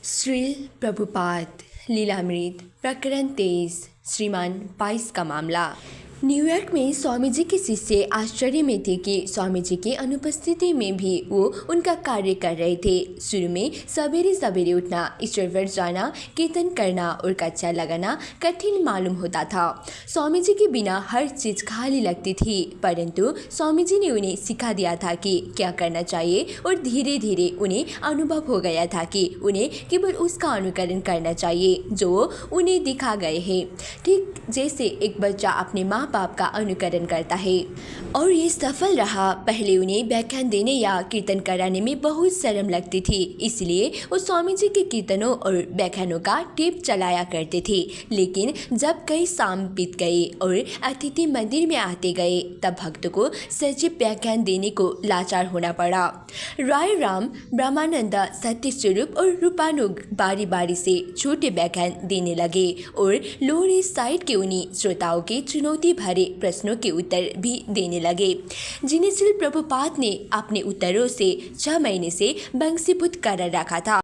श्री प्रभुपाद लीलामृत प्रकरण 23 श्रीमान 22 का मामला। न्यूयॉर्क में स्वामी जी के शिष्य आश्चर्य में थे कि स्वामी जी की अनुपस्थिति में भी वो उनका कार्य कर रहे थे। शुरू में सवेरे सवेरे उठना, ईश्वर जाना, कीर्तन करना और कच्चा लगाना कठिन मालूम होता था। स्वामी जी के बिना हर चीज़ खाली लगती थी, परंतु स्वामी जी ने उन्हें सिखा दिया था कि क्या करना चाहिए और धीरे धीरे उन्हें अनुभव हो गया था कि उन्हें केवल उसका अनुकरण करना चाहिए जो उन्हें दिखा गए हैं, ठीक जैसे एक बच्चा अपने माँ बाप का अनुकरण करता है। और ये सफल रहा। पहले उन्हें व्याख्यान देने या कीर्तन कराने में बहुत शर्म लगती थी, इसलिए वो स्वामी जी के कीर्तनों और व्याख्यानों का टेप चलाया करते थे। लेकिन जब कई शाम बीत गए और अतिथि मंदिर में आते गए, तब भक्तों को सजीव व्याख्यान देने को लाचार होना पड़ा। राय राम, ब्रह्मानंद, सत्य स्वरूप और रूपानुग बारी बारी से छोटे व्याख्यान देने लगे और लोअर ईस्ट साइड के उन्हीं श्रोताओं के चुनौती भरे प्रश्नों के उत्तर भी देने लगे, जिन्हें श्री प्रभुपाद ने अपने उत्तरों से 6 महीने से बंशीभूत कर रखा था।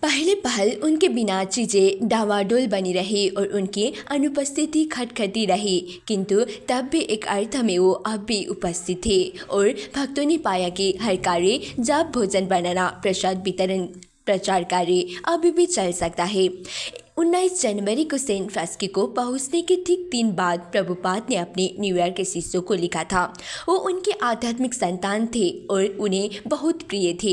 पहले पहल उनके बिना चीज़ें डावाडोल बनी रही और उनकी अनुपस्थिति खटखटी रही, किंतु तब भी एक अर्थ में वो अब भी उपस्थित थे और भक्तों ने पाया कि हर कार्य, जब भोजन बनाना, प्रसाद वितरण, प्रचार कार्य अभी भी चल सकता है। 19 जनवरी को सैन फ्रांसिस्को पहुंचने के ठीक 3 बाद प्रभुपाद ने अपने न्यूयॉर्क के शिष्यों को लिखा था। वो उनके आध्यात्मिक संतान थे और उन्हें बहुत प्रिय थे।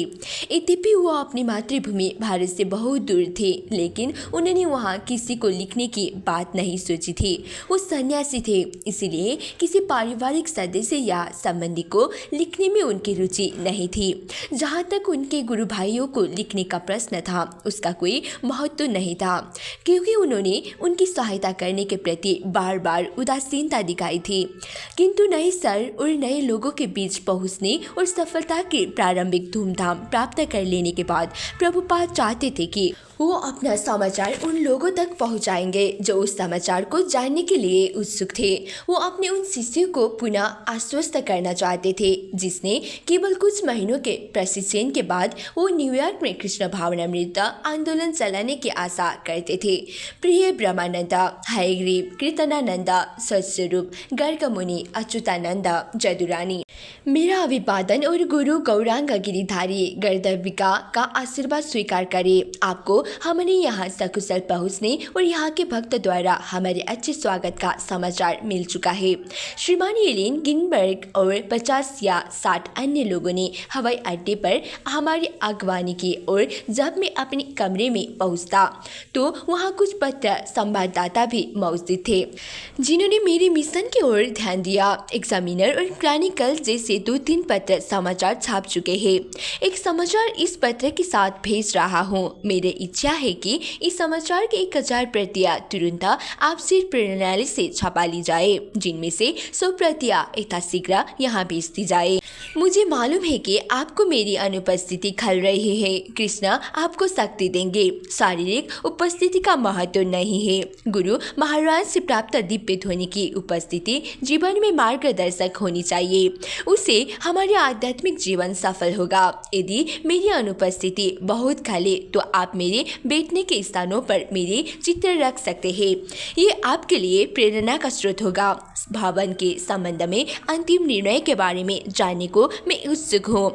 यद्यपि वो अपनी मातृभूमि भारत से बहुत दूर थे, लेकिन उन्होंने वहाँ किसी को लिखने की बात नहीं सोची थी। वो सन्यासी थे, इसलिए किसी पारिवारिक सदस्य या संबंधी को लिखने में उनकी रुचि नहीं थी। जहाँ तक उनके गुरु भाइयों को लिखने का प्रश्न था, उसका कोई महत्व नहीं था, क्योंकि उन्होंने उनकी सहायता करने के प्रति बार बार उदासीनता दिखाई थी। किंतु नए सर और नए लोगों के बीच पहुंचने और सफलता की प्रारंभिक धूमधाम प्राप्त कर लेने के बाद प्रभुपाद चाहते थे कि वो अपना समाचार उन लोगों तक पहुंचाएंगे जो उस समाचार को जानने के लिए उत्सुक थे। वो अपने उन शिष्यों को पुनः आश्वस्त करना चाहते थे, जिसने केवल कुछ महीनों के प्रशिक्षण के बाद वो न्यूयॉर्क में कृष्ण भावनामृत आंदोलन चलाने की आशा करते थे। प्रिय ब्रह्मानंद, हयग्रीव, कीर्तनानंद, सत्स्वरूप, गर्गमुनि, अच्युतानंद, जदुरानी, मेरा अभिवादन और गुरु गौरांग गिरिधारी गर्दविका का आशीर्वाद स्वीकार करें। आपको हमारे यहाँ सकुशल पहुँचने और यहाँ के भक्त द्वारा हमारे अच्छे स्वागत का समाचार मिल चुका है। श्रीमान एलेन गिनबर्ग और 50 या 60 अन्य लोगों ने हवाई अड्डे पर हमारी अगवानी की और जब मैं अपने कमरे में पहुँचता तो वहाँ कुछ पत्र संवाददाता भी मौजूद थे, जिन्होंने मेरे मिशन की ओर ध्यान दिया। एग्जामिनर और क्रॉनिकल जैसे 2-3 पत्र समाचार छाप चुके हैं। एक समाचार इस पत्र के साथ भेज रहा हूँ। मेरी इच्छा है कि इस समाचार की 1000 प्रतियां तुरंत आपसी प्रणाली से छपा ली जाए, जिनमें से 100 प्रतियां यथाशीघ्र यहाँ भेज दी जाए। मुझे मालूम है कि आपको मेरी अनुपस्थिति खल रही है। कृष्ण आपको शक्ति देंगे। शारीरिक उपस्थिति का महत्व नहीं है। गुरु महाराज से प्राप्त दिव्य ध्वनि की उपस्थिति जीवन में मार्गदर्शक होनी चाहिए। उससे हमारे आध्यात्मिक जीवन सफल होगा। यदि मेरी अनुपस्थिति बहुत खले तो आप मेरे बैठने के स्थानों पर मेरे चित्र रख सकते हैं। ये आपके लिए प्रेरणा का स्रोत होगा। भवन के संबंध में अंतिम निर्णय के बारे में जानने को मैं उत्सुक हूँ।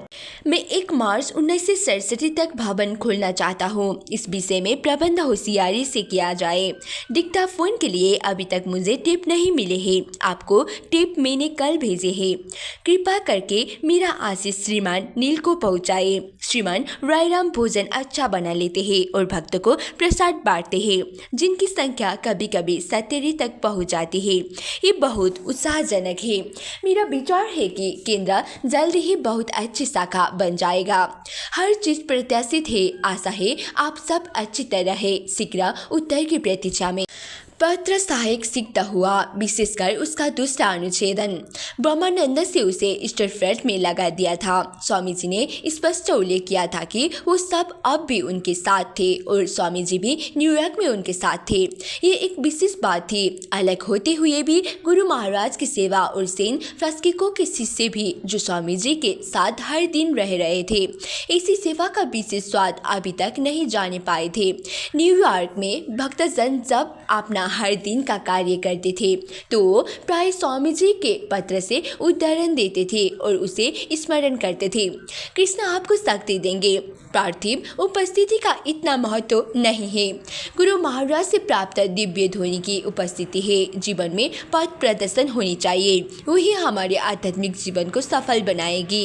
मैं 1 मार्च 1967 तक भवन खोलना चाहता हूँ। इस विषय में प्रबंध होशियारी से किया जाए। डिक्टाफोन के लिए अभी तक मुझे टेप नहीं मिले हैं। आपको टेप मैंने कल भेजे हैं। कृपा करके मेरा आशीष श्रीमान नील को पहुँचाए। श्रीमान रायराम भोजन अच्छा बना लेते हैं और भक्तों को प्रसाद बांटते हैं, जिनकी संख्या कभी कभी 70 तक पहुँच जाती है। ये बहुत उत्साहजनक है। मेरा विचार है कि केंद्र जल्द ही बहुत अच्छी शाखा बन जाएगा। हर चीज प्रत्याशित है। आशा है आप सब अच्छी तरह है। शीघ्र उत्तर की प्रतीक्षा में। पत्र सहायक सिद्ध हुआ, विशेषकर उसका दूसरा अनुच्छेदन ब्रह्मानंद से उसे स्टरफ्रेट में लगा दिया था। स्वामी जी ने स्पष्ट उल्लेख किया था कि वो सब अब भी उनके साथ थे और स्वामी जी भी न्यूयॉर्क में उनके साथ थे। ये एक विशेष बात थी। अलग होते हुए भी गुरु महाराज की सेवा और सैन फ्रांसिस्को के शिष्य भी जो स्वामी जी के साथ हर दिन रह रहे थे, ऐसी सेवा का विशेष स्वाद अभी तक नहीं जाने पाए थे। न्यूयॉर्क में भक्तजन जब अपना हर दिन का कार्य करते थे तो प्राय स्वामी जी के पत्र से उदाहरण देते थे और उसे स्मरण करते थे। कृष्ण आपको शक्ति देंगे। पार्थिव उपस्थिति का इतना महत्व नहीं है। गुरु महाराज से प्राप्त दिव्य ध्वनि की उपस्थिति है। जीवन में पथ प्रदर्शन होनी चाहिए, वही हमारे आध्यात्मिक जीवन को सफल बनाएगी।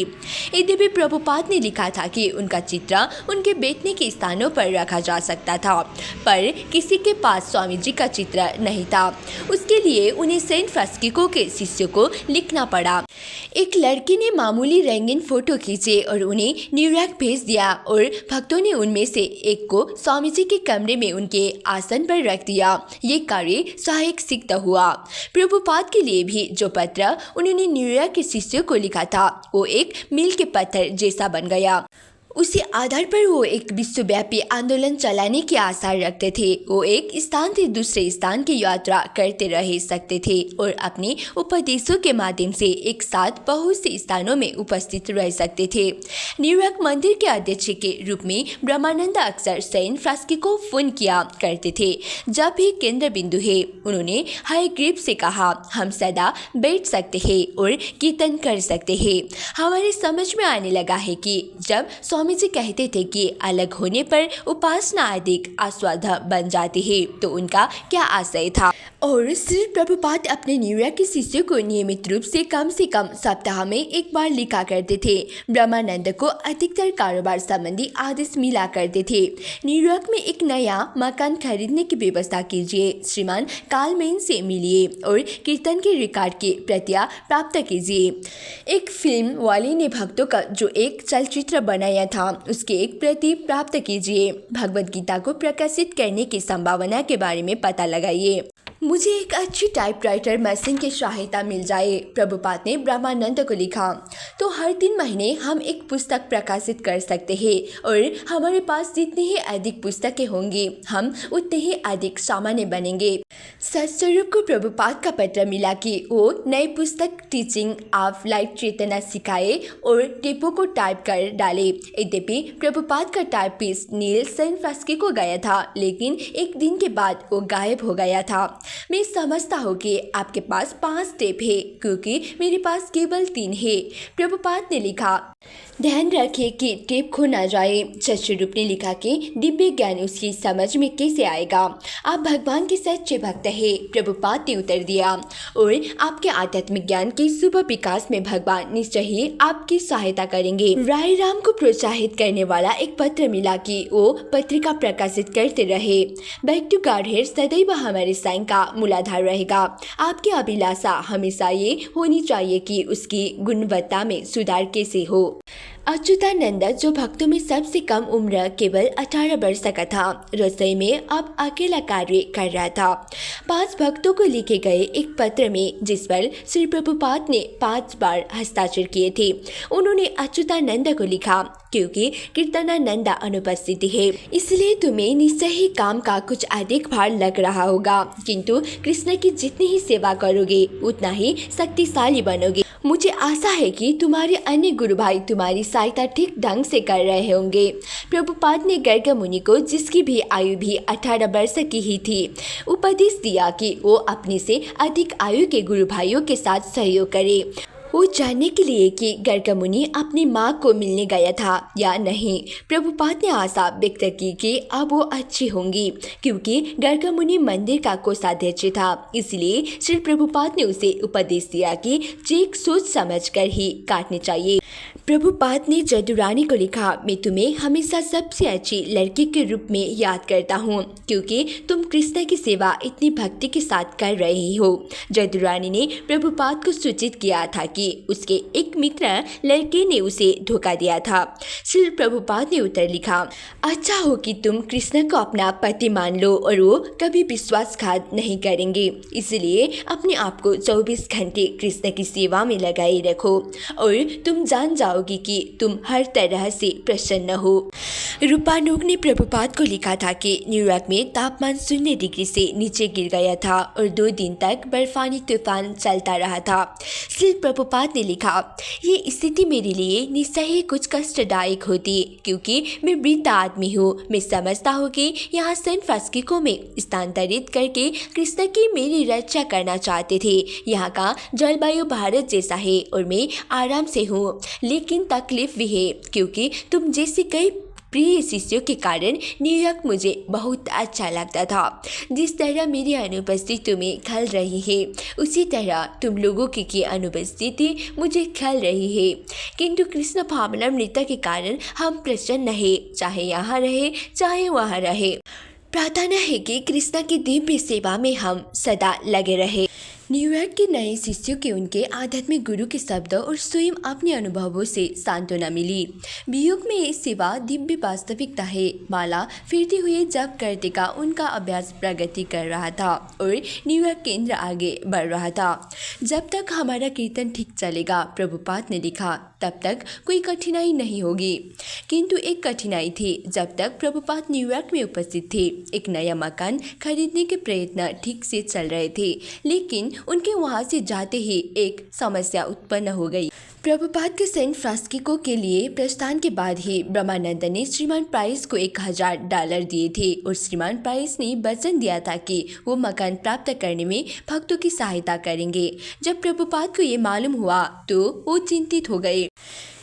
यद्यपि प्रभुपाद ने लिखा था कि उनका चित्र उनके बैठने के स्थानों पर रखा जा सकता था, पर किसी के पास स्वामी जी का चित्र नहीं था। उसके लिए उन्हें सैन फ्रांसिस्को के शिष्यों को लिखना पड़ा। एक लड़की ने मामूली रंगीन फोटो खींचे और उन्हें न्यूयॉर्क भेज दिया और भक्तों ने उनमें से एक को स्वामी जी के कमरे में उनके आसन पर रख दिया। ये कार्य सहायक सिद्ध हुआ। प्रभुपाद के लिए भी जो पत्र उन्होंने न्यूयॉर्क के शिष्यों को लिखा था वो एक मील के पत्थर जैसा बन गया। उसी आधार पर वो एक विश्वव्यापी आंदोलन चलाने की आशा रखते थे। वो एक स्थान से दूसरे स्थान की यात्रा करते रह सकते थे और अपने उपदेशों के माध्यम से एक साथ बहुत से स्थानों में उपस्थित रह सकते थे। न्यूयॉर्क मंदिर के अध्यक्ष के रूप में ब्रह्मानंद अक्सर सैन फ्रांसिस्को फोन किया करते थे जब भी केंद्र बिंदु है। उन्होंने हाई ग्रीप से कहा, हम सदा बैठ सकते हैं और कीर्तन कर सकते हैं। हमारे समझ में आने लगा है कि जब स्वामी जी कहते थे कि अलग होने पर उपासना अधिक आस्वाद बन जाती है, तो उनका क्या आशय था। और सिर्फ प्रभुपाद अपने न्यूयॉर्क के शिष्यों को नियमित रूप से कम सप्ताह में एक बार लिखा करते थे। ब्रह्मानंद को अधिकतर कारोबार संबंधी आदेश मिला करते थे। न्यूयॉर्क में एक नया मकान खरीदने की व्यवस्था कीजिए, श्रीमान कालमैन से मिलिए और कीर्तन के रिकॉर्ड की प्रतियां प्राप्त कीजिए। एक फिल्म वाले ने भक्तों का जो एक चलचित्र बनाया था उसकी एक प्रति प्राप्त कीजिए। भगवद गीता को प्रकाशित करने की संभावना के बारे में पता लगाइए। मुझे एक अच्छी टाइपराइटर मशीन की सहायता मिल जाए, प्रभुपाद ने ब्रह्मानंद को लिखा, तो हर 3 महीने हम एक पुस्तक प्रकाशित कर सकते हैं और हमारे पास जितनी ही अधिक पुस्तकें होंगी हम उतने ही अधिक सामान्य बनेंगे। सत्स्वरूप को प्रभुपाद का पत्र मिला कि वो नई पुस्तक टीचिंग ऑफ लाइट चेतना सिखाए और टेपों को टाइप कर डाले। यद्यपि प्रभुपाद का टाइपिस्ट नील सैन फ्रांसिस्को गया था, लेकिन एक दिन के बाद वो गायब हो गया था। मैं समझता हूँ कि आपके पास 5 टेप है क्योंकि मेरे पास केवल 3 है, प्रभुपाद ने लिखा। ध्यान रखिए कि टेप खो ना जाए। सत्स्वरूप ने लिखा कि दिव्य ज्ञान उसकी समझ में कैसे आएगा। आप भगवान के सच्चे भक्त हैं, प्रभुपाद ने उत्तर दिया, और आपके आध्यात्मिक ज्ञान के शुभ विकास में भगवान निश्चय ही आपकी सहायता करेंगे। राय राम को प्रोत्साहित करने वाला एक पत्र मिला कि वो पत्रिका प्रकाशित करते रहे। बैक टू गॉडहेड सदैव हमारे साइन का मूलाधार रहेगा। आपकी अभिलाषा हमेशा ये होनी चाहिए कि उसकी गुणवत्ता में सुधार कैसे हो। अच्युतानंद, जो भक्तों में सबसे कम उम्र केवल 18 वर्ष का था, रसोई में अब अकेला कार्य कर रहा था। 5 भक्तों को लिखे गए एक पत्र में जिस पर श्री प्रभुपाद ने 5 बार हस्ताक्षर किए थे, उन्होंने अच्युतानंद को लिखा, क्योंकि कीर्तनानंद अनुपस्थिति है इसलिए तुम्हें निश्चय ही काम का कुछ अधिक भार लग रहा होगा, किंतु कृष्ण की जितनी ही सेवा करोगे उतना ही शक्तिशाली बनोगे। मुझे आशा है कि तुम्हारे अन्य गुरु भाई तुम्हारी सहायता ठीक ढंग से कर रहे होंगे। प्रभुपाद ने गर्ग मुनि को, जिसकी भी आयु भी 18 वर्ष की ही थी, उपदेश दिया कि वो अपने से अधिक आयु के गुरु भाइयों के साथ सहयोग करे। वो जानने के लिए कि गर्ग मुनि अपनी माँ को मिलने गया था या नहीं। प्रभुपाद ने आशा व्यक्त की कि अब वो अच्छी होंगी, क्योंकि गर्ग मुनि मंदिर का कोषाध्यक्ष था। इसलिए श्री प्रभुपाद ने उसे उपदेश दिया कि चेक सोच समझ कर ही काटने चाहिए। प्रभुपाद ने जदुरानी को लिखा, मैं तुम्हें हमेशा सबसे अच्छी लड़की के रूप में याद करता हूँ क्योंकि तुम कृष्ण की सेवा इतनी भक्ति के साथ कर रही हो। जदुरानी ने प्रभुपाद को सूचित किया था कि उसके एक मित्र लड़के ने उसे धोखा दिया था। श्री प्रभुपाद ने उत्तर लिखा, अच्छा हो कि तुम कृष्ण को अपना पति मान लो और वो कभी विश्वासघात नहीं करेंगे, इसलिए अपने आप को 24 घंटे कृष्ण की सेवा में लगाए रखो और तुम जान जाओगी कि तुम हर तरह से प्रसन्न हो। रूपानुग ने प्रभुपाद को लिखा था कि न्यूयॉर्क में तापमान 0 डिग्री से नीचे गिर गया था और 2 दिन तक बर्फानी तूफान चलता रहा था। श्री प्रभुपाद ने लिखा, ये स्थिति मेरे लिए निश्चय ही कुछ कष्टदायक होती क्योंकि मैं वृद्ध आदमी हूँ। मैं समझता हूँ कि यहाँ सैन फ्रांसिस्को में स्थानांतरित करके कृष्ण की मेरी रक्षा करना चाहते थे। यहाँ का जलवायु भारत जैसा है और मैं आराम से हूँ, लेकिन तकलीफ भी है क्योंकि तुम जैसे कई प्रिय शिष्यों के कारण न्यूयॉर्क मुझे बहुत अच्छा लगता था। जिस तरह मेरी अनुपस्थिति तुम्हें खल रही है उसी तरह तुम लोगों की अनुपस्थिति मुझे खल रही है, किंतु कृष्ण भावनामृत के कारण हम प्रसन्न है, चाहे यहाँ रहे चाहे वहाँ रहे। प्रार्थना है कि कृष्ण की दिव्य सेवा में हम सदा लगे रहे। न्यूयॉर्क के नए शिष्यों के उनके आध्यात्मिक गुरु के शब्द और स्वयं अपने अनुभवों से सांत्वना मिली। वियोग में ये सेवा दिव्य वास्तविकता है। माला फिरते हुए जप करते का उनका अभ्यास प्रगति कर रहा था और न्यूयॉर्क केंद्र आगे बढ़ रहा था। जब तक हमारा कीर्तन ठीक चलेगा, प्रभुपाद ने लिखा, तब तक कोई कठिनाई नहीं होगी। किंतु एक कठिनाई थी जब तक प्रभुपाद न्यूयॉर्क में उपस्थित थे। एक नया मकान खरीदने के प्रयत्न ठीक से चल रहे थे, लेकिन उनके वहां से जाते ही एक समस्या उत्पन्न हो गई। प्रभुपाद के सैन फ्रांसिस्को के लिए प्रस्थान के बाद ही ब्रह्मानंद ने श्रीमान प्राइस को $1000 दिए थे और श्रीमान प्राइस ने वचन दिया था कि वो मकान प्राप्त करने में भक्तों की सहायता करेंगे। जब प्रभुपाद को ये मालूम हुआ तो वो चिंतित हो गए।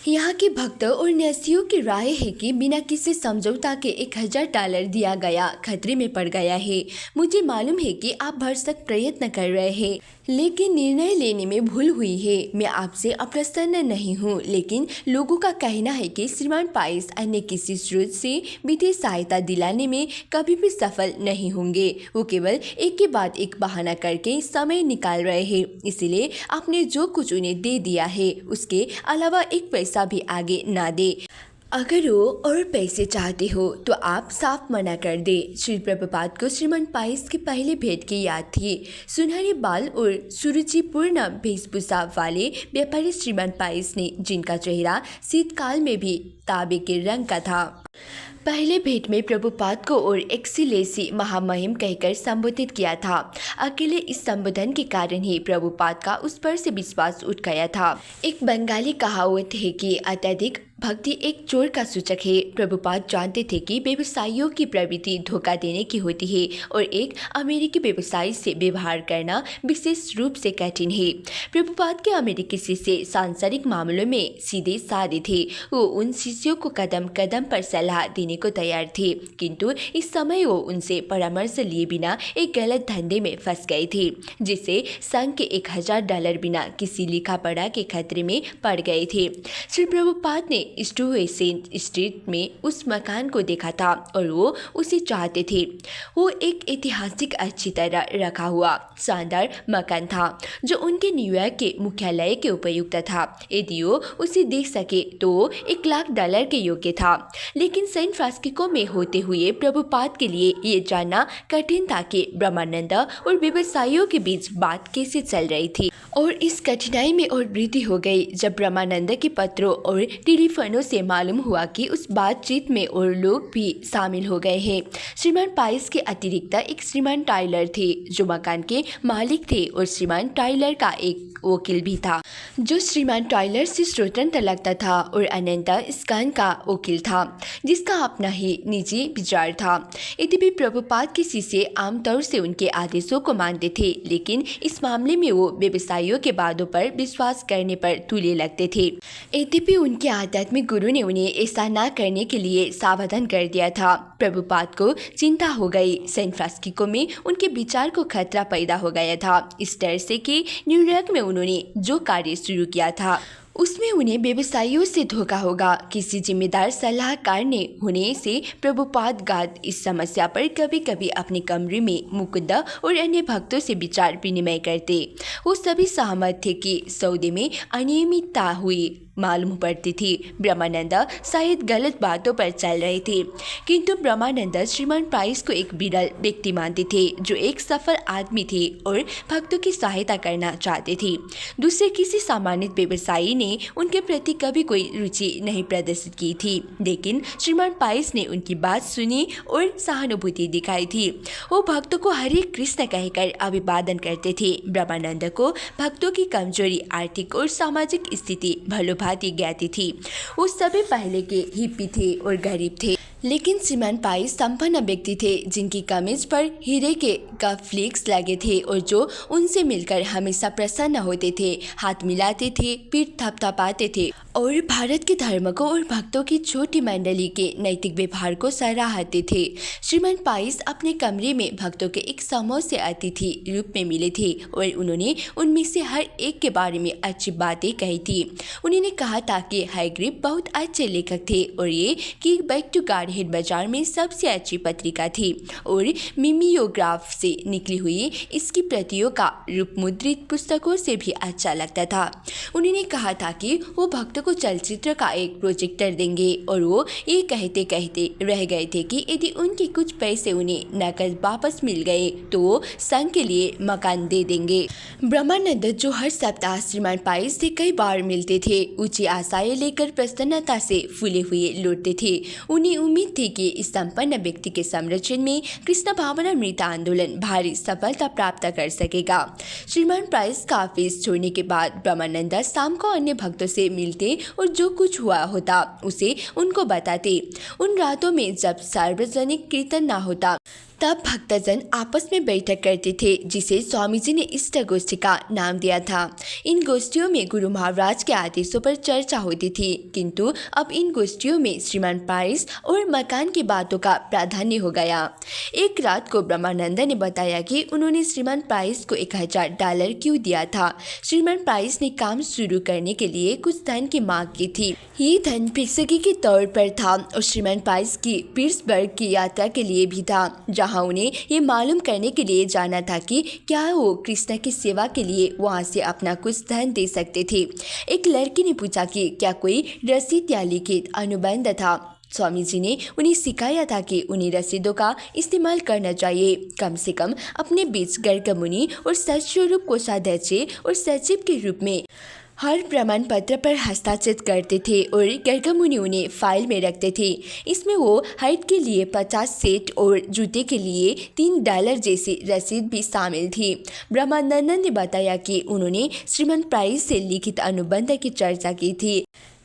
यहाँ के भक्तों और न्यासियों की राय है कि बिना किसी समझौता के $1000 दिया गया खतरे में पड़ गया है। मुझे मालूम है कि आप भरसक प्रयत्न कर रहे हैं, लेकिन निर्णय लेने में भूल हुई है। मैं आपसे अप्रसन्न नहीं हूँ, लेकिन लोगों का कहना है कि श्रीमान पाइस अन्य किसी स्रोत से वित्तीय सहायता दिलाने में कभी भी सफल नहीं होंगे। वो केवल एक के बाद एक बहाना करके समय निकाल रहे हैं, इसलिए आपने जो कुछ उन्हें दे दिया है उसके अलावा एक पैसा भी आगे ना दे। अगर वो और पैसे चाहते हो तो आप साफ मना कर दे। श्री प्रभुपाद को श्रीमान पाइस की पहली भेंट की याद थी। सुनहरे बाल और सुरुचिपूर्ण वेशभूषा वाले व्यापारी श्रीमान पाइस ने, जिनका चेहरा शीतकाल में भी तांबे के रंग का था, पहले भेंट में प्रभुपाद को और एक्सीलेंसी महामहिम कहकर संबोधित किया था। अकेले इस संबोधन के कारण ही प्रभुपाद का उस पर से विश्वास उठ गया था। एक बंगाली कहावत है कि अत्यधिक भक्ति एक चोर का सूचक है। प्रभुपाद जानते थे कि व्यवसायियों की प्रवृत्ति धोखा देने की होती है और एक अमेरिकी व्यवसायी से व्यवहार करना विशेष रूप से कठिन है। प्रभुपाद के अमेरिकी शिष्य सांसारिक मामलों में सीधे साधे थे। वो उन शिष्यों को कदम कदम पर सलाह देने को तैयार थे, किंतु इस समय वो उनसे परामर्श लिए बिना एक गलत धंधे में फंस गए थे, जिससे संघ के $1000 बिना किसी लिखा पढ़ा के खतरे में पड़ गए थे। श्री प्रभुपाद ने स्टूवेसेंट स्ट्रीट में उस मकान को देखा था और वो उसे चाहते थे। वो एक ऐतिहासिक, अच्छी तरह रखा हुआ शानदार मकान था जो उनके न्यूयॉर्क के मुख्यालय के उपयुक्त था। यदि वो उसे देख सके तो $1,00,000 के योग्य था, लेकिन सैन फ्रांसिस्को में होते हुए प्रभुपाद के लिए ये जानना कठिन था कि ब्रह्मानंद और व्यवसायियों के बीच बात कैसे चल रही थी। और इस कठिनाई में और वृद्धि हो गई जब ब्रह्मानंद के पत्रों और टेलीफोनों से मालूम हुआ कि उस बातचीत में और लोग भी शामिल हो गए हैं। श्रीमान पाइस के अतिरिक्त एक श्रीमान टाइलर थे जो मकान के मालिक थे और श्रीमान टाइलर का एक वकील भी था जो श्रीमान टाइलर से स्वतंत्र लगता था और अनंत स्कन का वकील था जिसका अपना ही निजी विचार था। यद्यपि प्रभुपाद के शिष्य आमतौर से उनके आदेशों को मानते थे, लेकिन इस मामले में वो व्यवसायियों के बातों पर विश्वास करने पर तुले लगते थे। यद्यपि उनके आध्यात्मिक गुरु ने उन्हें ऐसा न करने के लिए सावधान कर दिया था। प्रभुपाद को चिंता हो गई। सैन फ्रांसिस्को में उनके विचार को खतरा पैदा हो गया था, इस डर से कि न्यूयॉर्क में उन्होंने जो कार्य शुरू किया था उसमें उन्हें व्यवसायियों से धोखा होगा। किसी जिम्मेदार सलाहकार ने होने से प्रभुपाद गाद इस समस्या पर कभी कभी अपने कमरे में मुकुंदा और अन्य भक्तों से विचार विनिमय करते। वो सभी सहमत थे कि सौदे में अनियमितता हुई मालूम पड़ती थी। ब्रह्मानंद शायद गलत बातों पर चल रहे थे, किंतु ब्रह्मानंद श्रीमान प्राइस को एक विरल व्यक्ति मानते थे जो एक सफल आदमी थे और भक्तों की सहायता करना चाहते थे। दूसरे किसी सामान्य व्यवसायी ने उनके प्रति कभी कोई रुचि नहीं प्रदर्शित की थी, लेकिन श्रीमान प्राइस ने उनकी बात सुनी और सहानुभूति दिखाई थी। वो भक्तों को हरे कृष्ण कहकर अभिवादन करते थे। ब्रह्मानंद को भक्तों की कमजोरी, आर्थिक और सामाजिक स्थिति भलोभांति ज्ञाती थी। वो सभी पहले के हिप्पी थे और गरीब थे, लेकिन श्रीमान प्राइस संपन्न व्यक्ति थे जिनकी कमीज पर हीरे के कफलिक्स लगे थे और जो उनसे मिलकर हमेशा प्रसन्न होते थे, हाथ मिलाते थे, पीठ थपथपाते थे और भारत के धर्म को और भक्तों की छोटी मंडली के नैतिक व्यवहार को सराहते थे। श्रीमान प्राइस अपने कमरे में भक्तों के एक समूह से अतिथि रूप में मिले थे और उन्होंने उनमें से हर एक के बारे में अच्छी बातें कही थी। उन्होंने कहा था कि हाईग्रीव बहुत अच्छे लेखक थे और ये कि बैक टू गार्डहेड बाजार में सबसे अच्छी पत्रिका थी और मिमियोग्राफ से निकली हुई इसकी प्रतियों का रूप मुद्रित पुस्तकों से भी अच्छा लगता था। उन्होंने कहा था कि वो भक्तों को चलचित्र का एक प्रोजेक्टर देंगे और वो ये कहते कहते रह गए थे कि यदि उनके कुछ पैसे उन्हें नकद वापस मिल गए तो वो संघ के लिए मकान दे देंगे। ब्रह्मानंद जो हर सप्ताह श्रीमान प्राइस से कई बार मिलते थे, ऊंची आशाएं लेकर प्रसन्नता से फूले हुए लौटते थे। उन्हें उम्मीद थी कि इस संपन्न व्यक्ति के संरक्षण में कृष्ण भावनामृत आंदोलन भारी सफलता प्राप्त कर सकेगा। श्रीमान प्राइस का ऑफिस छोड़ने के बाद ब्रह्मानंद शाम को अन्य भक्तों से मिलते और जो कुछ हुआ होता उसे उनको बताते। उन रातों में जब सार्वजनिक कीर्तन न होता तब भक्तजन आपस में बैठक करते थे, जिसे स्वामी जी ने इष्ट गोष्ठी का नाम दिया था। इन गोष्ठियों में गुरु महाराज के आदेशों पर चर्चा होती थी, किंतु अब इन गोष्ठियों में श्रीमान प्राइस और मकान की बातों का प्राधान्य हो गया। एक रात को ब्रह्मानंद ने बताया कि उन्होंने श्रीमान प्राइस को $1000 क्यों दिया था। श्रीमान प्राइस ने काम शुरू करने के लिए कुछ धन की मांग की थी। ये धन पेशगी के तौर पर था और श्रीमान प्राइस की पीट्सबर्ग की यात्रा के लिए भी था, जहां उन्हें ये मालूम करने के लिए जाना था कि क्या वो कृष्ण की सेवा के लिए वहां से अपना कुछ धन दे सकते थे। एक लड़की ने पूछा कि क्या कोई रसीद या लिखित अनुबंध था। स्वामी जी ने उन्हें सिखाया था कि उन्हें रसीदों का इस्तेमाल करना चाहिए, कम से कम अपने बीच गर्ग मुनि और सत्स्वरूप कोषाध्यक्ष और सचिव के रूप में हर प्रमाण पत्र पर हस्ताक्षर करते थे और गर्ग मुनि उन्हें फाइल में रखते थे। इसमें वो हाइट के लिए 50 सेंट और जूते के लिए $3 जैसी रसीद भी शामिल थी। ब्रह्मानंद ने बताया कि उन्होंने श्रीमान प्राइस से लिखित अनुबंध की चर्चा की थी,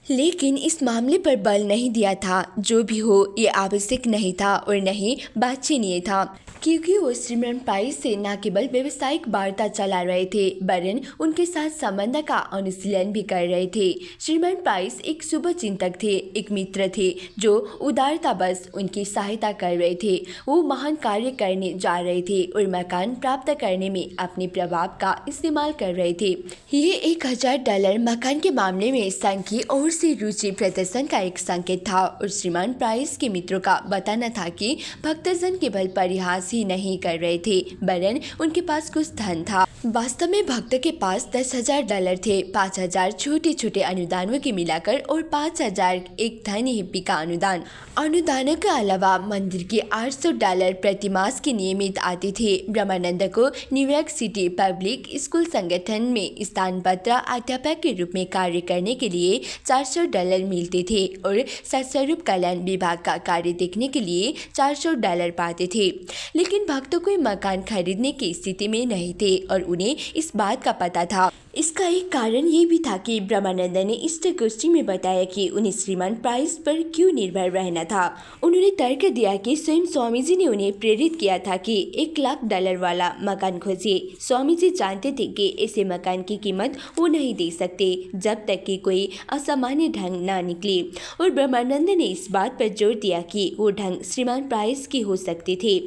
लेकिन इस मामले पर बल नहीं दिया था। जो भी हो, ये आवश्यक नहीं था और न ही वांछनीय था, क्योंकि वो श्रीमान प्राइस से न केवल व्यावसायिक वार्ता चला रहे थे वरन उनके साथ संबंध का अनुशीलन भी कर रहे थे। श्रीमान प्राइस एक शुभ चिंतक थे, एक मित्र थे जो उदारता बस उनकी सहायता कर रहे थे। वो महान कार्य करने जा रहे थे और मकान प्राप्त करने में अपने प्रभाव का इस्तेमाल कर रहे थे। ये $1000 मकान के मामले में संघ की ओर से रुचि प्रदर्शन का एक संकेत था और श्रीमान प्राइस के मित्रों का बताना था कि भक्तजन केवल परिहास ही नहीं कर रहे थे वरन उनके पास कुछ धन था। वास्तव में भक्त के पास $10,000 थे, 5,000 छोटे छोटे अनुदानों के मिलाकर और 5,000 एक धनी हिप्पी का अनुदान। अनुदानों के अलावा मंदिर के $800 प्रति मास की नियमित आते थे। ब्रह्मानंद को न्यूयॉर्क सिटी पब्लिक स्कूल संगठन में स्थानपत्र अध्यापक के रूप में कार्य करने के लिए $400 मिलते थे और सत्स्वरूप कल्याण विभाग का कार्य देखने के लिए $400 पाते थे। लेकिन भक्तों कोई मकान खरीदने की स्थिति में नहीं थे और उन्हें इस बात का पता था। इसका एक कारण ये भी था कि ब्रह्मानंद ने इष्ट गोष्ठी में बताया कि उन्हें श्रीमान प्राइस पर क्यों निर्भर रहना था। उन्होंने तर्क दिया कि स्वयं स्वामी जी ने उन्हें प्रेरित किया था कि $1,00,000 वाला मकान खोजे। स्वामी जी जानते थे कि ऐसे मकान की कीमत वो नहीं दे सकते जब तक कि कोई असामान्य ढंग ना निकले, और ब्रह्मानंद ने इस बात पर जोर दिया कि वो ढंग श्रीमान प्राइस की हो सकते थे।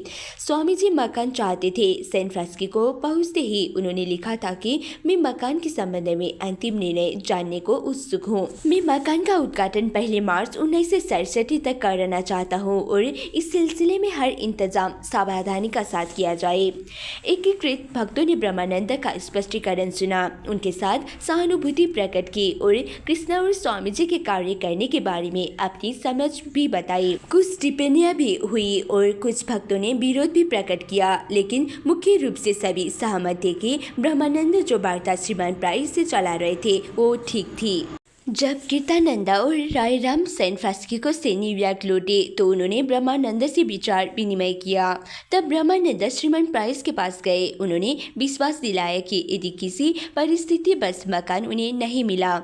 स्वामी जी मकान चाहते थे। सैन फ्रांसिस्को पहुंचते ही उन्होंने लिखा था कि मैं मकान के संबंध में अंतिम निर्णय जानने को उत्सुक हूँ। मैं मकान का उद्घाटन 1 मार्च 1967 तक करना चाहता हूँ और इस सिलसिले में हर इंतजाम सावधानी का साथ किया जाए। एकीकृत भक्तों ने ब्रह्मानंद का स्पष्टीकरण सुना, उनके साथ सहानुभूति प्रकट की और कृष्णा और स्वामी जी के कार्य करने के बारे में अपनी समझ भी बताई। कुछ टिप्पणियां भी हुई और कुछ भक्तों ने विरोध भी प्रकट किया, लेकिन मुख्य रूप से सभी सहमत थे कि ब्रह्मानंद जो वार्ता श्रीमान प्राइस से चला रहे थे वो ठीक थी। जब कीर्तानंदा और राय राम सैन फ्रांसिस्को से न्यूयॉर्क लौटे तो उन्होंने ब्रह्मानंद से विचार विनिमय किया। तब ब्रह्मानंद श्रीमान प्राइस के पास गए। उन्होंने विश्वास दिलाया कि यदि किसी परिस्थिति बस मकान उन्हें नहीं मिला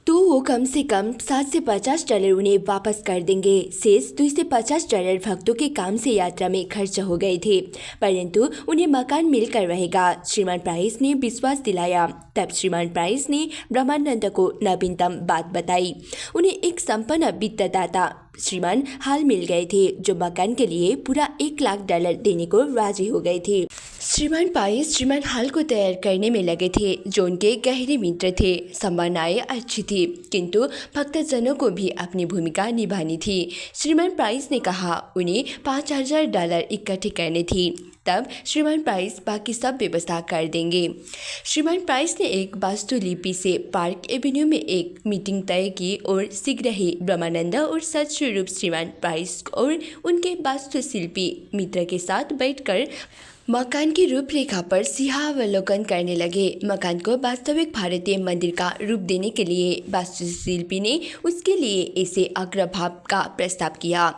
तो वो कम से कम $7 से $50 उन्हें वापस कर देंगे। शेष $2 से $50 भक्तों के काम से यात्रा में खर्च हो गए थे, परंतु उन्हें मकान मिलकर रहेगा। श्रीमान प्राइस ने विश्वास दिलाया। तब श्रीमान प्राइस ने ब्रह्मानंद को नवीनतम बात बताई। उन्हें एक संपन्न वित्तदाता श्रीमान हाल मिल गए थे जो मकान के लिए पूरा $1 लाख देने को राजी हो गए थे। श्रीमान पाइस श्रीमान हाल को तैयार करने में लगे थे, जो उनके गहरे मित्र थे। संभावनाएं अच्छी थी, किंतु भक्तजनों को भी अपनी भूमिका निभानी थी। श्रीमान प्राइस ने कहा उन्हें $5000 इकट्ठे करने थी। तब श्रीमान प्राइस बाकी सब व्यवस्था कर देंगे। श्रीमान प्राइस ने एक वास्तुलिपि से पार्क एवेन्यू में एक मीटिंग तय की और शीघ्र ही ब्रह्मानंद और सच्चरूप श्रीमान प्राइस और उनके वास्तुशिल्पी मित्र के साथ बैठकर मकान की रूपरेखा पर सिंहावलोकन करने लगे। मकान को वास्तविक भारतीय मंदिर का रूप देने के लिए वास्तुशिल्पी ने उसके लिए ऐसे अग्रभाग का प्रस्ताव किया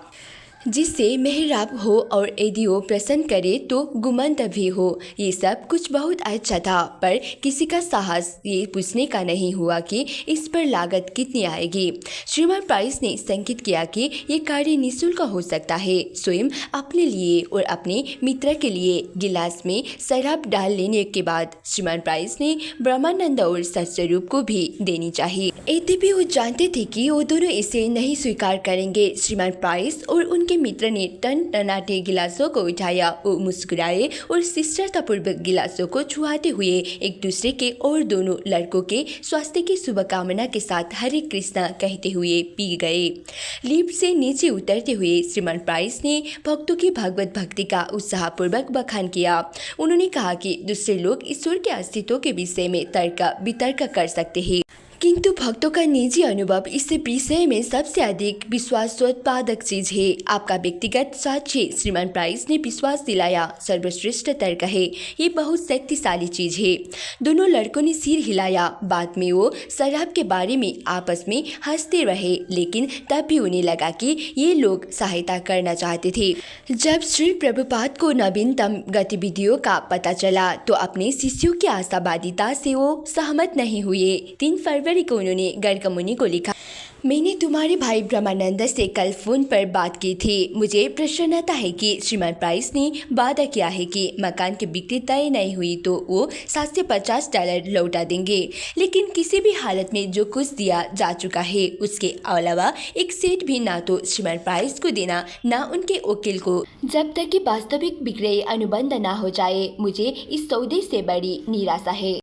जिससे मेहराब हो और यदि वो प्रसन्न करे तो गुमंद भी हो। ये सब कुछ बहुत अच्छा था, पर किसी का साहस ये पूछने का नहीं हुआ कि इस पर लागत कितनी आएगी। श्रीमान प्राइस ने संकेत किया कि ये कार्य निःशुल्क हो सकता है। स्वयं अपने लिए और अपने मित्र के लिए गिलास में शराब डाल लेने के बाद श्रीमान प्राइस ने ब्रह्मानंद और सत्स्वरूप को भी देनी चाहिए। यद्यपि वो जानते थे कि वो दोनों इसे नहीं स्वीकार करेंगे। श्रीमान प्राइस और उनके मित्र ने टनाटे गिलासों को उठाया। वो मुस्कुराए और शिष्टतापूर्वक गिलासों को छुआते हुए एक दूसरे के और दोनों लड़कों के स्वास्थ्य की शुभकामना के साथ हरे कृष्णा कहते हुए पी गए। लिफ्ट से नीचे उतरते हुए श्रीमान प्राइस ने भक्तों की भगवत भक्ति का उत्साहपूर्वक बखान किया। उन्होंने कहा कि दूसरे लोग ईश्वर के अस्तित्व के विषय में तर्क वितर्क कर सकते हैं, किंतु भक्तों का निजी अनुभव इस विषय में सबसे अधिक विश्वासोत्पादक चीज है। आपका व्यक्तिगत साक्ष्य, श्रीमान प्राइस ने विश्वास दिलाया, सर्वश्रेष्ठ तर्क है। ये बहुत शक्तिशाली चीज है। दोनों लड़कों ने सिर हिलाया। बाद में वो शराब के बारे में आपस में हंसते रहे, लेकिन तब भी उन्हें लगा कि ये लोग सहायता करना चाहते थे। जब श्री प्रभुपाद को नवीनतम गतिविधियों का पता चला तो अपने शिष्यों की आशावादिता से वो सहमत नहीं हुए। 3 फरवरी को उन्होंने गर्ग मुनि को लिखा, मैंने तुम्हारे भाई ब्रह्मानंद से कल फोन पर बात की थी। मुझे प्रसन्नता है कि श्रीमान प्राइस ने वादा किया है कि मकान की बिक्री तय नहीं हुई तो वो $7 से $50 लौटा देंगे, लेकिन किसी भी हालत में जो कुछ दिया जा चुका है उसके अलावा एक सेंट भी ना तो श्रीमान प्राइस को देना ना उनके वकील को, जब तक कि वास्तविक बिक्री अनुबंध ना हो जाए। मुझे इस सौदे से बड़ी निराशा है,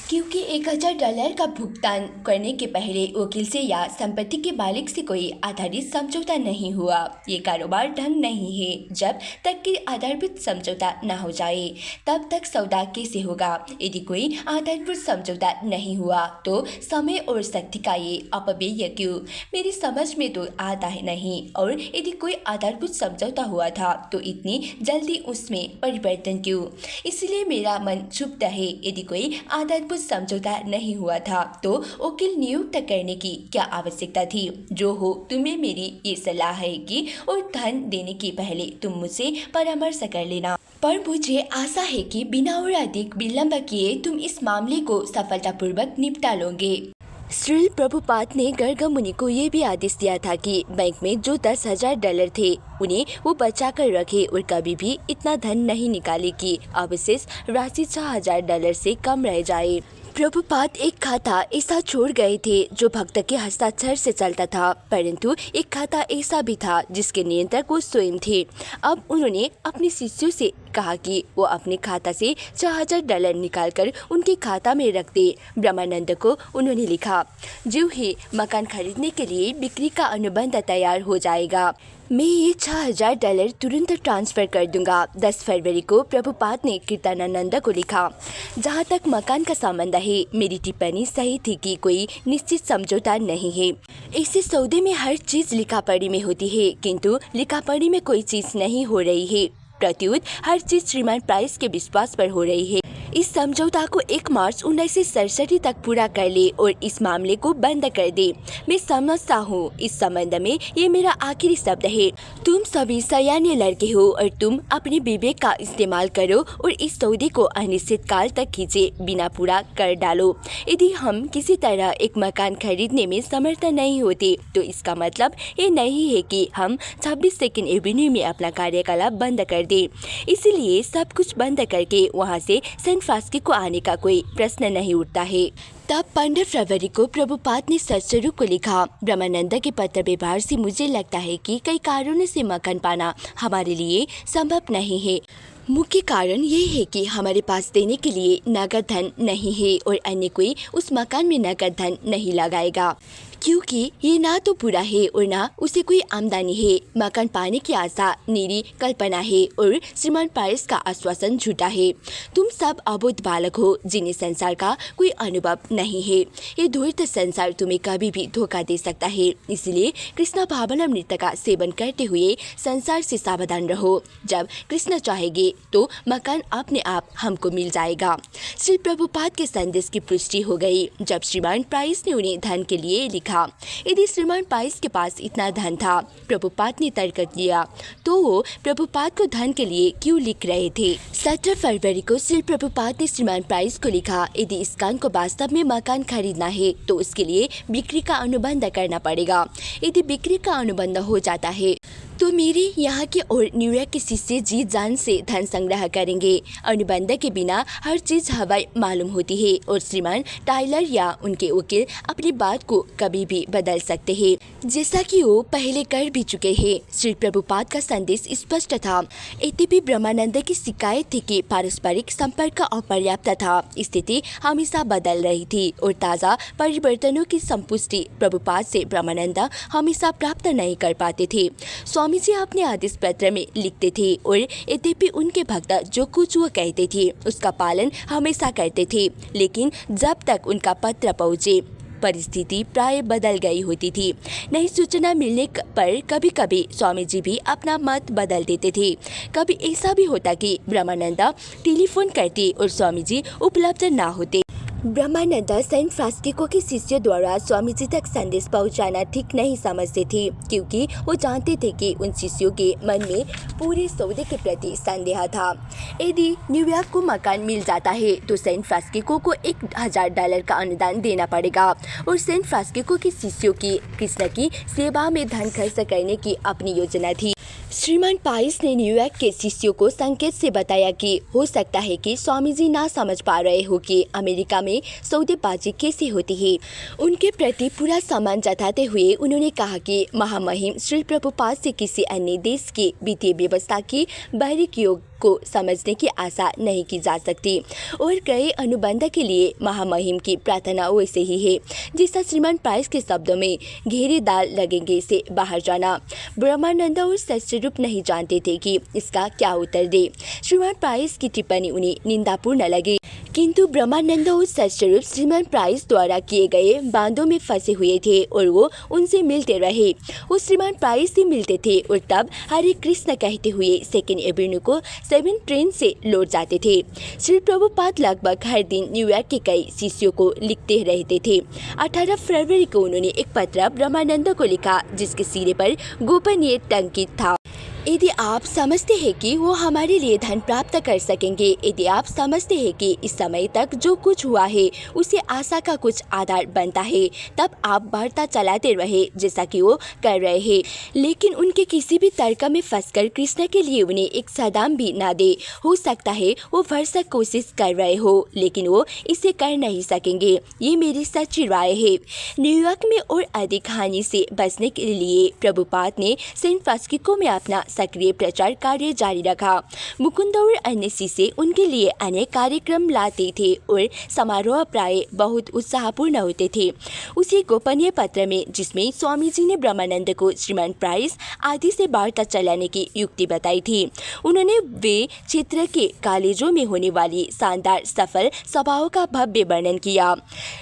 क्योंकि $1000 का भुगतान करने के पहले वकील से या संपत्ति के मालिक से कोई आधारित समझौता नहीं हुआ। ये कारोबार ढंग नहीं है। जब तक कि आधारभूत समझौता न हो जाए तब तक सौदा कैसे होगा। यदि कोई आधारभूत समझौता नहीं हुआ तो समय और शक्ति का ये अपव्यय क्यों? मेरी समझ में तो आता है नहीं। और यदि कोई आधारभूत समझौता हुआ था तो इतनी जल्दी उसमें परिवर्तन क्यों? इसलिए मेरा मन क्षुब्ध है। यदि कोई आधारभूत समझौता नहीं हुआ था तो वकील नियुक्त करने की क्या आवश्यकता थी? जो हो, तुम्हें मेरी ये सलाह है कि और धन देने के पहले तुम मुझसे परामर्श कर लेना। पर मुझे आशा है कि बिना और अधिक विलंब किए तुम इस मामले को सफलतापूर्वक निपटा लोगे। श्री प्रभुपाद ने गर्ग मुनि को ये भी आदेश दिया था कि बैंक में जो $10,000 थे उन्हें वो बचा कर रखे और कभी भी इतना धन नहीं निकाले कि अवशेष राशि $6,000 से कम रह जाए। प्रभुपाद एक खाता ऐसा छोड़ गए थे जो भक्त के हस्ताक्षर से चलता था, परंतु एक खाता ऐसा भी था जिसके नियंत्रक वो स्वयं थे। अब उन्होंने अपने शिष्यों से कहा कि वो अपने खाता से $6000 निकालकर उनके खाता में रख दे। ब्रह्मानंद को उन्होंने लिखा, जो ही मकान खरीदने के लिए बिक्री का अनुबंध तैयार हो जाएगा, मैं ये $6000 तुरंत ट्रांसफ़र कर दूंगा। 10 फरवरी को प्रभुपाद ने कीर्तनानंद को लिखा, जहाँ तक मकान का संबंध है, मेरी टिप्पणी सही थी कि कोई निश्चित समझौता नहीं है। ऐसे सौदे में हर चीज़ लिखा-पढ़ी में होती है, किंतु लिखा-पढ़ी में कोई चीज़ नहीं हो रही है। प्रत्युत हर चीज़ श्रीमान प्राइस के विश्वास पर हो रही है। इस समझौता को 1 मार्च 1967 तक पूरा कर ले और इस मामले को बंद कर दे। मैं समझता हूँ इस संबंध में ये मेरा आखिरी शब्द है। तुम सभी सयाने लड़के हो और तुम अपने विवेक का इस्तेमाल करो और इस सौदे को अनिश्चित काल तक खींचे बिना पूरा कर डालो। यदि हम किसी तरह एक मकान खरीदने में समर्थ नहीं होते तो इसका मतलब ये नहीं है कि हम 26 सेकेंड एवेन्यू में अपना कार्यकलाप बंद कर दें। इसीलिए सब कुछ बंद करके वहाँ से सैन फ्रांसिस्को आने का कोई प्रश्न नहीं उठता है। तब 15 फरवरी को प्रभुपाद ने सत्स्वरूप को लिखा, ब्रह्मानंद के पत्र व्यवहार से मुझे लगता है कि कई कारणों से मकान पाना हमारे लिए संभव नहीं है। मुख्य कारण ये है कि हमारे पास देने के लिए नगद धन नहीं है और अन्य कोई उस मकान में नगद धन नहीं लगाएगा, क्योंकि ये ना तो पूरा है और ना उसे कोई आमदनी है। मकान पाने की आशा निरी कल्पना है और श्रीमान प्राइस का आश्वासन झूठा है। तुम सब अबोध बालक हो जिन्हें संसार का कोई अनुभव नहीं है। ये धूर्त संसार तुम्हें कभी भी धोखा दे सकता है, इसलिए कृष्ण भावनामृत का सेवन करते हुए संसार से सावधान रहो। जब कृष्ण चाहेंगे तो मकान अपने आप हमको मिल जाएगा। श्री प्रभुपाद के संदेश की पुष्टि हो गई जब श्रीमान प्राइस ने उन्हें धन के लिए लिखा। यदि श्रीमान प्राइस के पास इतना धन था, प्रभुपाद ने तर्क दिया, तो वो प्रभुपाद को धन के लिए क्यों लिख रहे थे। 17 फरवरी को श्री प्रभुपाद ने श्रीमान प्राइस को लिखा, यदि इस्कॉन को वास्तव में मकान खरीदना है तो उसके लिए बिक्री का अनुबंध करना पड़ेगा। यदि बिक्री का अनुबंध हो जाता है तो मेरे यहाँ के और न्यूयॉर्क के शिष्य जी जान से धन संग्रह करेंगे। अनुबंध के बिना हर चीज़ हवाई मालूम होती है और श्रीमान टाइलर या उनके वकील अपनी बात को कभी भी बदल सकते हैं, जैसा कि वो पहले कर भी चुके हैं। श्री प्रभुपाद का संदेश स्पष्ट था। यद्यपि ब्रह्मानंद की शिकायत थी कि पारस्परिक संपर्क अपर्याप्त था। स्थिति हमेशा बदल रही थी और ताज़ा परिवर्तनों की संपुष्टि प्रभुपाद से ब्रह्मानंद हमेशा प्राप्त नहीं कर पाते थे। स्वामी जी अपने आदेश पत्र में लिखते थे और यद्यपि उनके भक्त जो कुछ वो कहते थे उसका पालन हमेशा करते थे, लेकिन जब तक उनका पत्र पहुँचे परिस्थिति प्राय बदल गई होती थी। नई सूचना मिलने पर कभी कभी स्वामी जी भी अपना मत बदल देते थे। कभी ऐसा भी होता कि ब्रह्मानंद टेलीफोन करते और स्वामी जी उपलब्ध ना होते। ब्रह्मानंद सैन फ्रांसिस्को के शिष्यों द्वारा स्वामी जी तक संदेश पहुंचाना ठीक नहीं समझते थे, क्योंकि वो जानते थे कि उन शिष्यों के मन में पूरे सौदे के प्रति संदेह था। यदि न्यूयॉर्क को मकान मिल जाता है तो सैन फ्रांसिस्को को $1000 का अनुदान देना पड़ेगा और सैन फ्रांसिस्को के शिष्यों की कृष्ण की सेवा में धन खर्च करने की अपनी योजना थी। श्रीमान पाइस ने न्यूयॉर्क के शिष्यों को संकेत से बताया कि हो सकता है कि स्वामी जी ना समझ पा रहे हो कि अमेरिका में सौदेबाजी कैसे होती है। उनके प्रति पूरा सम्मान जताते हुए उन्होंने कहा कि महामहिम श्री प्रभुपाद से किसी अन्य देश की वित्तीय व्यवस्था की बारीक योग को समझने की आशा नहीं की जा सकती और कई अनुबंध के लिए महामहिम की प्रार्थना वैसे ही है जैसा श्रीमान प्राइस के शब्दों में घेरे दाल लगेंगे से बाहर जाना। ब्रह्मानंद और सत्स्वरूप नहीं जानते थे कि इसका क्या उत्तर दे। श्रीमान प्राइस की टिप्पणी उन्हें निंदापूर्ण लगी, किंतु ब्रह्मानंद और सत्स्वरूप श्रीमान प्राइस द्वारा किए गए बांधों में फंसे हुए थे और वो उनसे मिलते रहे। वो श्रीमान प्राइस से मिलते थे और तब हरे कृष्ण कहते हुए सेकेंड एवेन्यू को 7 ट्रेन से लौट जाते थे। श्री प्रभुपाद लगभग हर दिन न्यूयॉर्क के कई शिष्यों को लिखते रहते थे। 18 फरवरी को उन्होंने एक पत्र ब्रह्मानंद को लिखा जिसके सिरे पर गोपनीय टंकित था। यदि आप समझते हैं कि वो हमारे लिए धन प्राप्त कर सकेंगे, यदि आप समझते हैं कि इस समय तक जो कुछ हुआ है उसे आशा का कुछ आधार बनता है, तब आप वार्ता चलाते रहे जैसा कि वो कर रहे हैं। लेकिन उनके किसी भी तर्क में फंसकर कृष्ण के लिए उन्हें एक सदाम भी ना दे। हो सकता है वो भरसक कोशिश कर रहे हो, लेकिन वो इसे कर नहीं सकेंगे। ये मेरी सच्ची राय है। न्यूयॉर्क में और अधिक हानि से बचने के लिए प्रभुपाद ने सैन फ्रांसिस्को में अपना सक्रिय प्रचार कार्य जारी रखा। मुकुंद और अन्य शिष्य उनके लिए अनेक कार्यक्रम लाते थे और समारोह प्राय बहुत उत्साहपूर्ण होते थे। उसी गोपनीय पत्र में जिसमें स्वामी जी ने ब्रह्मानंद को श्रीमान प्राइस आदि से वार्ता चलाने की युक्ति बताई थी, उन्होंने वे क्षेत्र के कॉलेजों में होने वाली शानदार सफल सभाओं का भव्य वर्णन किया।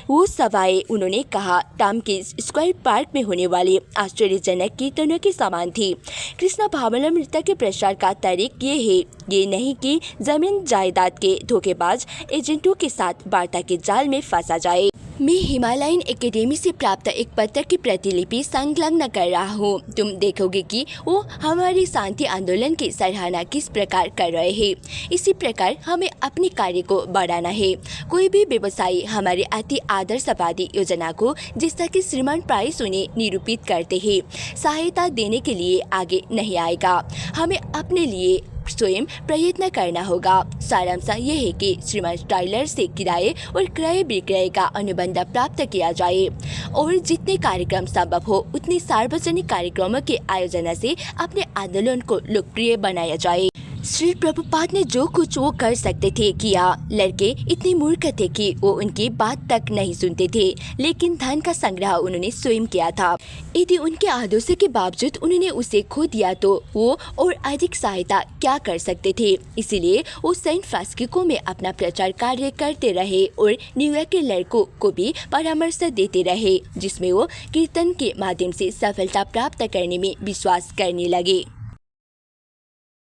वो सभाएं उन्होंने कहा टॉम्किंस स्क्वायर पार्क में होने वाले आश्चर्यजनक कीर्तनों के समान थी। कृष्ण भावनामृत के प्रसार का तरीक ये नहीं कि जमीन जायदाद के धोखेबाज एजेंटों के साथ वार्ता के जाल में फंसा जाए। मैं हिमालयन एकेडमी से प्राप्त एक पत्र की प्रतिलिपि संलग्न कर रहा हूँ। तुम देखोगे कि वो हमारे शांति आंदोलन की सराहना किस प्रकार कर रहे हैं। इसी प्रकार हमें अपने कार्य को बढ़ाना है। कोई भी व्यवसायी हमारे अति आदर्शवादी योजना को, जैसा कि श्रीमान प्राइस उन्हें निरूपित करते हैं, सहायता देने के लिए आगे नहीं आएगा। हमें अपने लिए स्वयं प्रयत्न करना होगा। सारांश यह है कि श्रीमान टाइलर से किराए और क्रय विक्रय का अनुबंध प्राप्त किया जाए और जितने कार्यक्रम संभव हो उतने सार्वजनिक कार्यक्रमों के आयोजन से अपने आंदोलन को लोकप्रिय बनाया जाए। श्री प्रभुपाद ने जो कुछ वो कर सकते थे किया। लड़के इतने मूर्ख थे कि वो उनकी बात तक नहीं सुनते थे, लेकिन धन का संग्रह उन्होंने स्वयं किया था। यदि उनके आदेशों के बावजूद उन्होंने उसे खो दिया तो वो और अधिक सहायता क्या कर सकते थे। इसीलिए वो सैन फ्रांसिस्को में अपना प्रचार कार्य करते रहे और न्यूयॉर्क के लड़कों को भी परामर्श देते रहे, जिसमें वो कीर्तन के माध्यम से सफलता प्राप्त करने में विश्वास करने लगे।